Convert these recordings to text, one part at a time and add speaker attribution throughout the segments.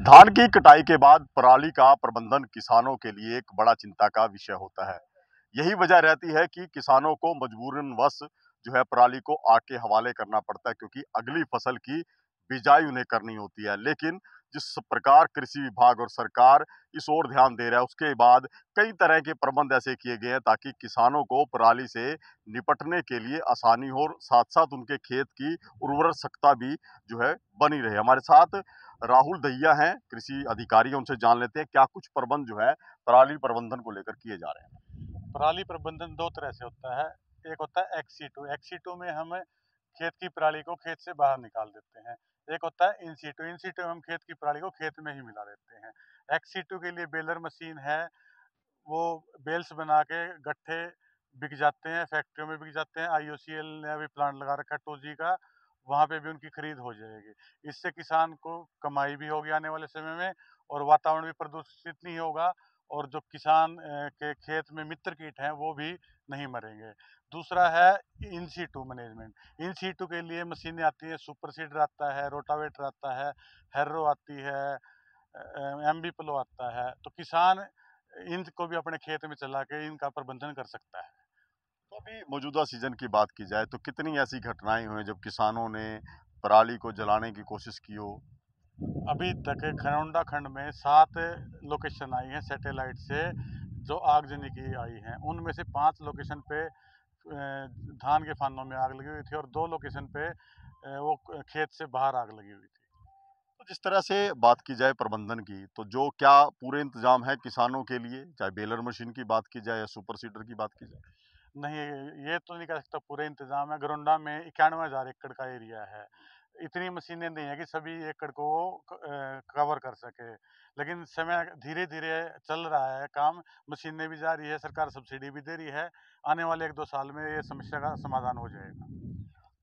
Speaker 1: धान की कटाई के बाद पराली का प्रबंधन किसानों के लिए एक बड़ा चिंता का विषय होता है। यही वजह रहती है कि किसानों को मजबूरनवश जो है पराली को आग के हवाले करना पड़ता है, क्योंकि अगली फसल की बिजाई उन्हें करनी होती है। लेकिन जिस प्रकार कृषि विभाग और सरकार इस ओर ध्यान दे रहा है, उसके बाद कई तरह के प्रबंध ऐसे किए गए हैं ताकि किसानों को पराली से निपटने के लिए आसानी हो और साथ साथ उनके खेत की उर्वरक क्षमता भी जो है बनी रहे। हमारे साथ राहुल दहिया हैं, कृषि अधिकारी हैं, उनसे जान लेते हैं क्या कुछ प्रबंध जो है पराली प्रबंधन को लेकर किए जा रहे हैं।
Speaker 2: पराली प्रबंधन दो तरह से होता है। एक होता है एक्सीटू में हम खेत की पराली को खेत से बाहर निकाल देते हैं। एक होता है इन सीटू में हम खेत की पराली को खेत में ही मिला देते हैं। एक्सीटू के लिए बेलर मशीन है, वो बेल्स बना के गट्ठे बिक जाते हैं, फैक्ट्रियों में बिक जाते हैं। IOCL ने अभी प्लांट लगा रखा है 2G का, वहाँ पे भी उनकी खरीद हो जाएगी। इससे किसान को कमाई भी होगी आने वाले समय में, और वातावरण भी प्रदूषित नहीं होगा, और जो किसान के खेत में मित्र कीट हैं वो भी नहीं मरेंगे। दूसरा है in situ management. In situ के लिए मशीनें आती हैं, सुपर सीडर आता है, रोटावेटर आता है, हैरो आती है, MB प्लो आता है। तो किसान इनको भी अपने खेत में चला के इनका प्रबंधन कर सकता है।
Speaker 1: तो अभी मौजूदा सीजन की बात की जाए तो कितनी ऐसी घटनाएं हुई जब किसानों ने पराली को जलाने की कोशिश की हो।
Speaker 2: अभी तक खरौंडा खंड में 7 लोकेशन आई हैं सैटेलाइट से जो आगजनी की आई हैं। उनमें से 5 लोकेशन पे धान के फानों में आग लगी हुई थी, और 2 लोकेशन पे वो खेत से बाहर आग लगी हुई थी।
Speaker 1: तो जिस तरह से बात की जाए प्रबंधन की, तो जो क्या पूरे इंतजाम है किसानों के लिए, चाहे बेलर मशीन की बात की जाए या सुपर सीडर की बात की जाए।
Speaker 2: नहीं, ये तो नहीं कह सकता पूरे इंतजाम है। घरौंडा में 91,000 एकड़ का एरिया है। इतनी मशीनें नहीं है कि सभी एकड़ को कवर कर सके, लेकिन समय धीरे धीरे चल रहा है काम। मशीनें भी जा रही है, सरकार सब्सिडी भी दे रही है। आने वाले 1-2 साल में ये समस्या का समाधान हो जाएगा।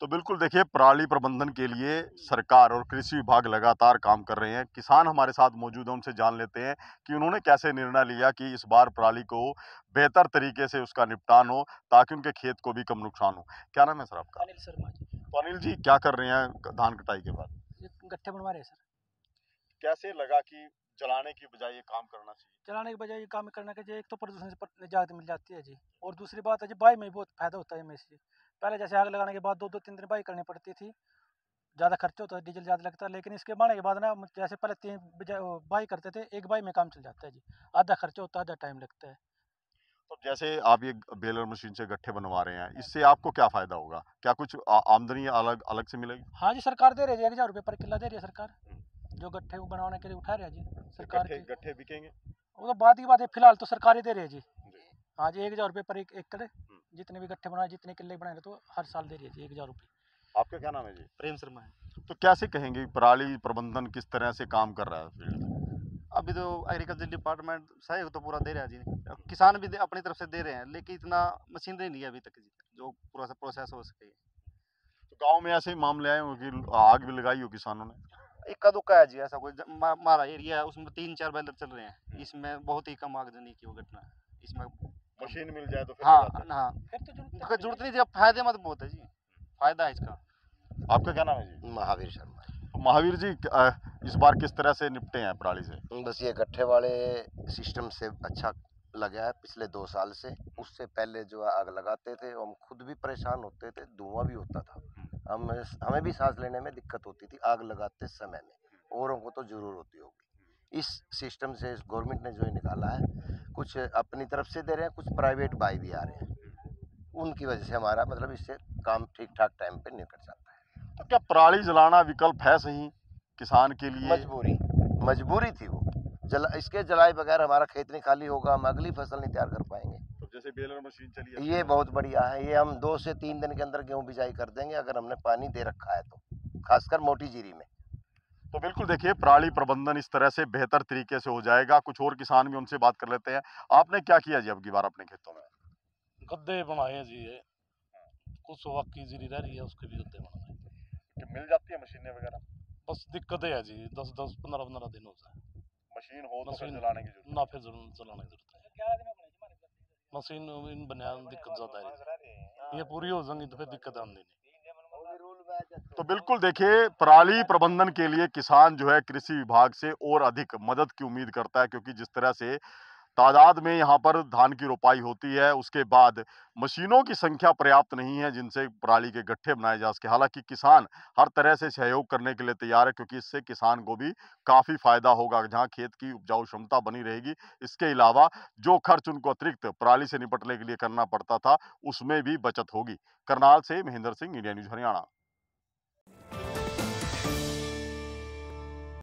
Speaker 1: तो बिल्कुल देखिए, पराली प्रबंधन के लिए सरकार और कृषि विभाग लगातार काम कर रहे हैं। किसान हमारे साथ मौजूद हैं, उनसे जान लेते हैं कि उन्होंने कैसे निर्णय लिया कि इस बार पराली को बेहतर तरीके से उसका निपटान हो ताकि उनके खेत को भी कम नुकसान हो। क्या नाम है सर आपका?
Speaker 3: अनिल शर्मा जी।
Speaker 1: तो अनिल जी, क्या कर रहे हैं धान कटाई के बाद?
Speaker 3: ये गट्ठे बनवा रहे हैं सर।
Speaker 1: कैसे लगा कि जलाने की बजाय ये काम करना चाहिए?
Speaker 3: चलाने के बजाय ये काम करना चाहिए। एक तो प्रदूषण से निजात मिल जाती है जी, और दूसरी बात है जी बाई में बहुत फायदा होता है इसमें से। पहले जैसे आग लगाने के बाद 2-2 3 दिन बाई करनी पड़ती थी, ज़्यादा खर्चा होता है, डीजल ज़्यादा लगता है। लेकिन इसके बनाने के बाद ना, जैसे पहले 3 बजाय बाई करते थे, एक बाई में काम चल जाता है जी। आधा खर्चा होता है, आधा टाइम लगता है।
Speaker 1: तो जैसे आप ये बेलर मशीन से गट्ठे बनवा रहे हैं, इससे आपको क्या फायदा होगा? क्या कुछ आमदनी अलग अलग से मिलेगी?
Speaker 3: हाँ जी, सरकार दे रही है 1,000 रुपये पर किला दे रही है सरकार, जो गट्ठे को बनवाने के लिए उठा रहे हैं जी सरकार
Speaker 1: गट्ठे
Speaker 3: की।
Speaker 1: गट्ठे बिकेंगे?
Speaker 3: वो तो बात की बात है, फिलहाल तो सरकार ही दे रही है जी। हाँ जी, 1,000 रुपये पर एक एकड़। जितने भी गट्ठे बनाए, जितने किले बनाएंगे, तो हर साल दे रही है जी 1,000 रुपये।
Speaker 1: आपका क्या नाम है जी?
Speaker 3: प्रेम शर्मा है।
Speaker 1: तो कैसे कहेंगे पराली प्रबंधन किस तरह से काम कर रहा है फील्ड में?
Speaker 4: अभी तो एग्रीकल्चर डिपार्टमेंट सहयोग तो पूरा दे रहा है जी। किसान भी अपनी तरफ से दे रहे हैं, लेकिन इतना मशीनरी नहीं है अभी तक जी, जो पूरा सा प्रोसेस हो सके।
Speaker 1: तो गांव में ऐसे ही मामले आए हो कि आग भी लगाई हो किसानों ने?
Speaker 4: इक्का दुक्का है जी, ऐसा कोई हमारा एरिया है उसमें 3-4 बैलर चल रहे हैं, इसमें बहुत ही कम आगजनी की वो घटना है इसमें।
Speaker 1: मशीन मिल जाए तो फिर
Speaker 4: हाँ
Speaker 1: लगाते हैं।
Speaker 4: हाँ,
Speaker 3: फिर तो
Speaker 4: जरूरत नहीं जी, अब फायदेमंद बहुत है जी, फायदा है इसका।
Speaker 1: आपका क्या नाम है जी?
Speaker 5: महावीर शर्मा।
Speaker 1: तो महावीर जी, इस बार किस तरह से निपटे हैं पराली से?
Speaker 5: बस ये गट्ठे वाले सिस्टम से अच्छा लगा है पिछले 2 साल से। उससे पहले जो है आग लगाते थे, हम खुद भी परेशान होते थे, धुआं भी होता था, हमें भी सांस लेने में दिक्कत होती थी आग लगाते समय में। औरों को तो जरूर होती होगी। इस सिस्टम से गवर्नमेंट ने जो ये निकाला है, कुछ अपनी तरफ से दे रहे हैं, कुछ प्राइवेट भाई भी आ रहे हैं, उनकी वजह से हमारा मतलब इससे काम ठीक ठाक टाइम पे निकल जाता है।
Speaker 1: तो क्या पराली जलाना विकल्प है सही किसान के लिए?
Speaker 5: मजबूरी थी वो। इसके जलाए बगैर हमारा खेत नहीं खाली होगा, हम अगली फसल नहीं तैयार कर पाएंगे।
Speaker 1: तो जैसे बेलर मशीन चली है,
Speaker 5: ये बहुत बढ़िया है, ये हम 2 से 3 दिन के अंदर गेहूं बिजाई कर देंगे अगर हमने पानी दे रखा है तो, खासकर मोटी जीरी में।
Speaker 1: तो बिल्कुल देखिए, पराली प्रबंधन इस तरह से बेहतर तरीके से हो जाएगा। कुछ और किसान भी, उनसे बात कर लेते हैं। आपने क्या किया जी अब की बार अपने खेतों में?
Speaker 6: गद्दे बनाए हैं जी। ये कुछ वक्की जीरी रह रही है, उसके भी गद्दे बनाए।
Speaker 1: कि मिल जाती है मशीनें वगैरह?
Speaker 6: बस दिक्कत है जी, 10-10 15-15 दिन हो जाए।
Speaker 1: मशीन हो तो फिर
Speaker 6: मशीन
Speaker 1: जलाने की जरूरत
Speaker 6: ना, फिर चलाने की जरूरत है। मशीन इन बना दिक्कत ज्यादा है। ये पूरी हो जाएंगी तो फिर दिक्कत आने नहीं।
Speaker 1: तो बिल्कुल देखिए, पराली प्रबंधन के लिए किसान जो है कृषि विभाग से और अधिक मदद की उम्मीद करता है, क्योंकि जिस तरह से तादाद में यहाँ पर धान की रोपाई होती है, उसके बाद मशीनों की संख्या पर्याप्त नहीं है जिनसे पराली के गट्ठे बनाए जा सके। हालांकि किसान हर तरह से सहयोग करने के लिए तैयार है, क्योंकि इससे किसान को भी काफी फायदा होगा। जहाँ खेत की उपजाऊ क्षमता बनी रहेगी, इसके अलावा जो खर्च उनको अतिरिक्त पराली से निपटने के लिए करना पड़ता था, उसमें भी बचत होगी। करनाल से महेंद्र सिंह, इंडिया न्यूज हरियाणा।